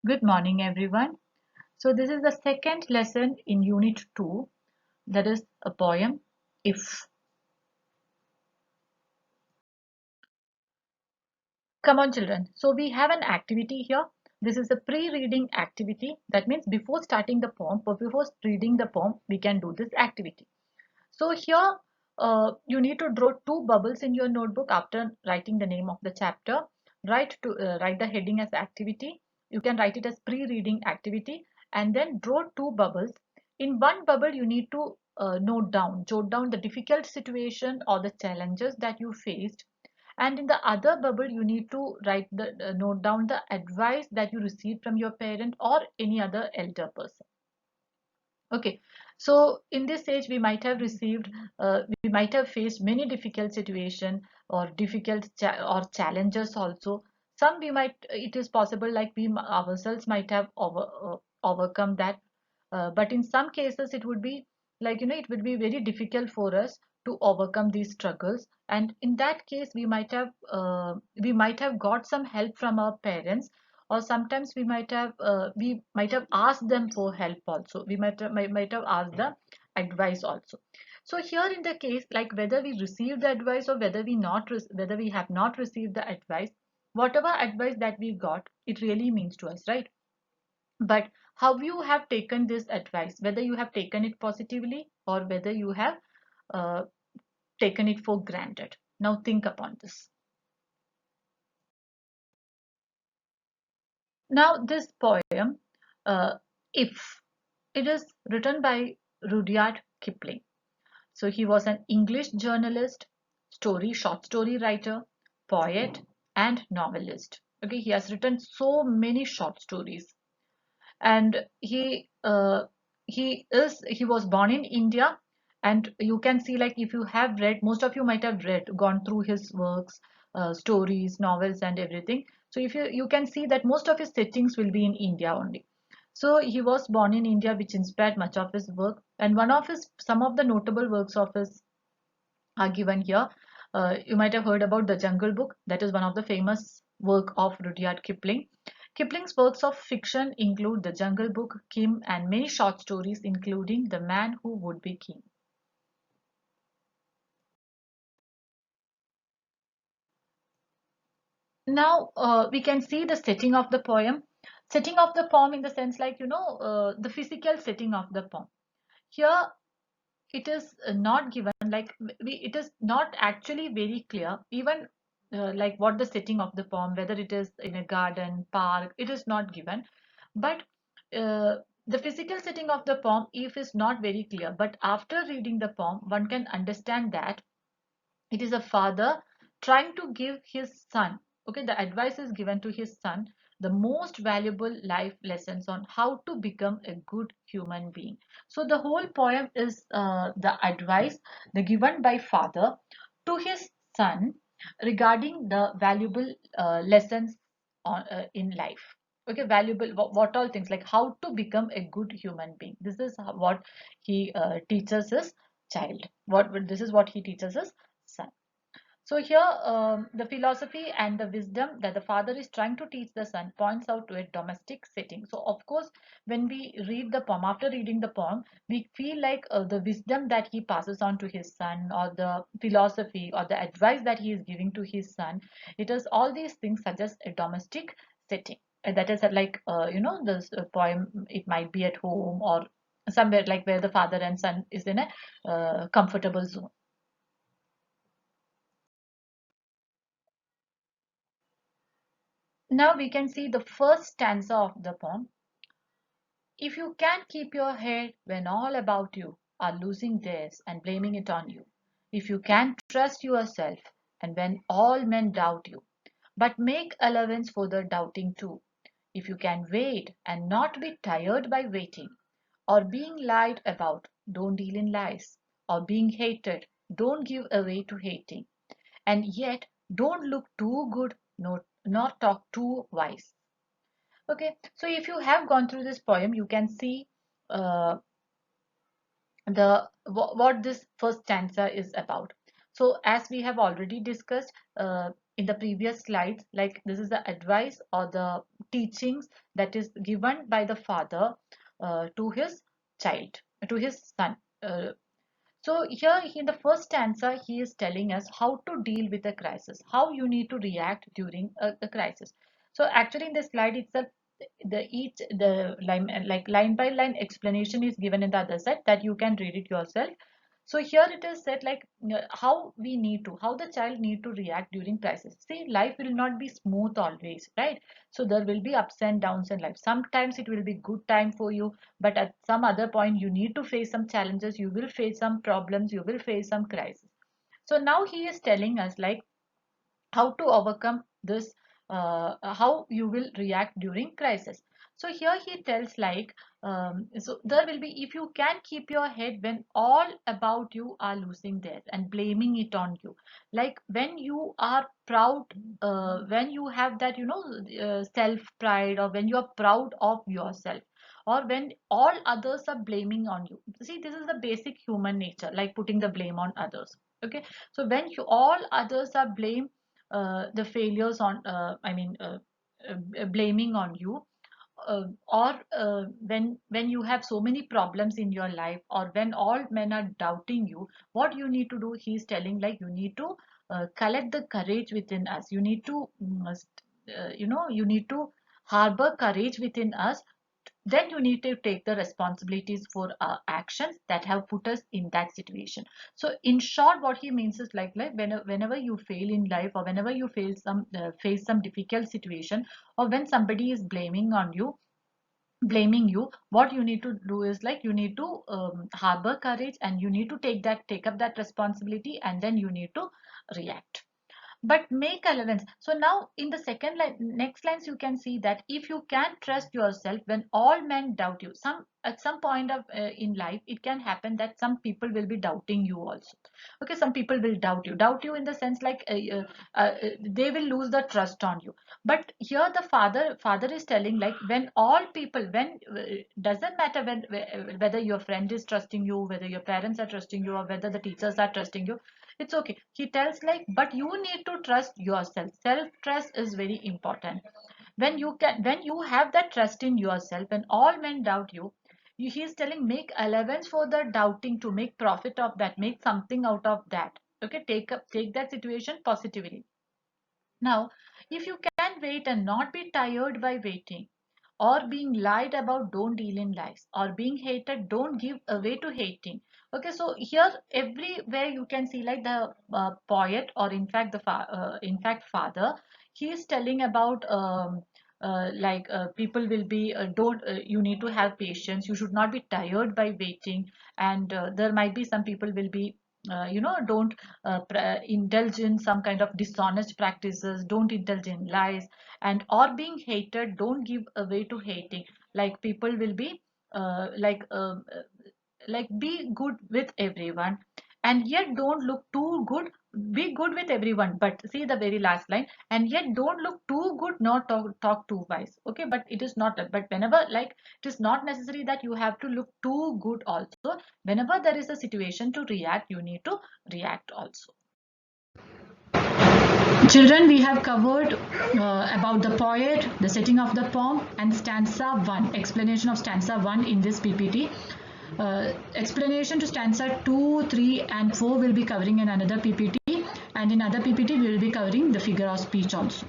Good morning, everyone. So, this is the second lesson in Unit 2, that is a poem, If. Come on, children. So, we have an activity here. This is a pre reading activity. That means before starting the poem, or before reading the poem, we can do this activity. So, here you need to draw two bubbles in your notebook after writing the name of the chapter. Write the heading as activity. You can write it as pre-reading activity and then draw two bubbles. In one bubble, you need to jot down the difficult situation or the challenges that you faced. And in the other bubble, you need to note down the advice that you received from your parent or any other elder person. Okay, so in this stage, we might have faced many difficult situation or or challenges also. Some we might, it is possible like ourselves might have overcome that. But in some cases, it would be it would be very difficult for us to overcome these struggles. And in that case, we might have got some help from our parents, or sometimes we might have asked them for help also. We might have asked the advice also. So here in the case, like whether we received the advice or whether we have not received the advice, whatever advice that we got, it really means to us, right? But how you have taken this advice, whether you have taken it positively or whether you have uh, taken it for granted, now think upon this. Now, this poem, If, it is written by Rudyard Kipling. So he was an English journalist, short story writer, poet, and novelist. Okay, he has written so many short stories, and he was born in India, and you can see, like, if you have read, most of you might have gone through his works, stories, novels, and everything. So if you can see that most of his settings will be in India only. So he was born in India, which inspired much of his work, and some of the notable works of his are given here. You might have heard about The Jungle Book. That is one of the famous work of Rudyard Kipling. Kipling's works of fiction include The Jungle Book, Kim, and many short stories, including The Man Who Would Be King. Now we can see the setting of the poem. Setting of the poem in the sense, like, the physical setting of the poem. Here it is not given, like it is not actually very clear, even like what the setting of the poem, whether it is in a garden, park, it is not given. But the physical setting of the poem, if is not very clear, but after reading the poem, one can understand that it is a father trying to give his son, okay, the advice is given to his son, the most valuable life lessons on how to become a good human being. So the whole poem is the advice the given by father to his son regarding the valuable lessons in life. Okay, valuable, what all things, like how to become a good human being. This is what he teaches his child. This is what he teaches his son. So here, the philosophy and the wisdom that the father is trying to teach the son points out to a domestic setting. So of course, when we read the poem, after reading the poem, we feel like the wisdom that he passes on to his son, or the philosophy or the advice that he is giving to his son, it is all these things suggest a domestic setting. That is like, this poem, it might be at home or somewhere like where the father and son is in a comfortable zone. Now we can see the first stanza of the poem. If you can't keep your head when all about you are losing theirs and blaming it on you, if you can't trust yourself and when all men doubt you, but make allowance for the doubting too, if you can wait and not be tired by waiting, or being lied about, don't deal in lies, or being hated, don't give away to hating, and yet don't look too good, nor talk too wise. Okay, so if you have gone through this poem, you can see uh, what this first stanza is about. So as we have already discussed in the previous slides, like this is the advice or the teachings that is given by the father to his child, to his son. So here in the first stanza, he is telling us how to deal with a crisis, how you need to react during a crisis. So actually in the slide itself, line by line explanation is given in the other side that you can read it yourself. So here it is said like how the child need to react during crisis. See, life will not be smooth always, right? So there will be ups and downs in life. Sometimes it will be good time for you, but at some other point you need to face some challenges, you will face some problems, you will face some crisis. So now he is telling us like how to overcome this, how you will react during crisis. So here he tells like so there will be, if you can keep your head when all about you are losing theirs and blaming it on you, like when you are proud, when you have that self pride, or when you are proud of yourself, or when all others are blaming on you. See, this is the basic human nature, like putting the blame on others. Okay, so when all others are blame the failures on blaming on you, or when you have so many problems in your life, or when all men are doubting you, what you need to do, he's telling like you need to collect the courage within us. You need to you need to harbor courage within us. Then you need to take the responsibilities for actions that have put us in that situation. So in short, what he means is like whenever you fail in life, or whenever you face some difficult situation, or when somebody is blaming you, what you need to do is like you need to harbor courage, and you need to take up that responsibility, and then you need to react, but make allowance. So now in the second line, next lines, you can see that if you can trust yourself when all men doubt you, at some point of in life it can happen that some people will be doubting you also. Okay, some people will doubt you in the sense like they will lose the trust on you. But here the father is telling like when all people, when doesn't matter when whether your friend is trusting you, whether your parents are trusting you, or whether the teachers are trusting you, it's okay. He tells like, but you need to trust yourself. Self trust is very important. When you have that trust in yourself, when all men doubt you, he's telling make allowance for the doubting, to make profit of that, make something out of that. Okay, take that situation positively. Now, if you can wait and not be tired by waiting, or being lied about, don't deal in lies, or being hated, don't give away to hating. Okay, so here everywhere you can see like the poet, or in fact in fact father, he is telling about people will be don't you need to have patience, you should not be tired by waiting, and there might be some people will be don't indulge in some kind of dishonest practices, don't indulge in lies, and or being hated, don't give away to hating. Like people will be uh, like uh, uh, be good with everyone, and yet don't look too good. Be good with everyone, but see the very last line, and yet don't look too good, not talk too wise. Okay, but it is not that, but whenever like it is not necessary that you have to look too good also. Whenever there is a situation to react, you need to react also. Children, we have covered about the poet, the setting of the poem, and stanza 1, explanation of stanza 1 in this PPT. Explanation to stanza 2, 3 and 4 will be covering in another PPT, and in other PPT we will be covering the figure of speech also.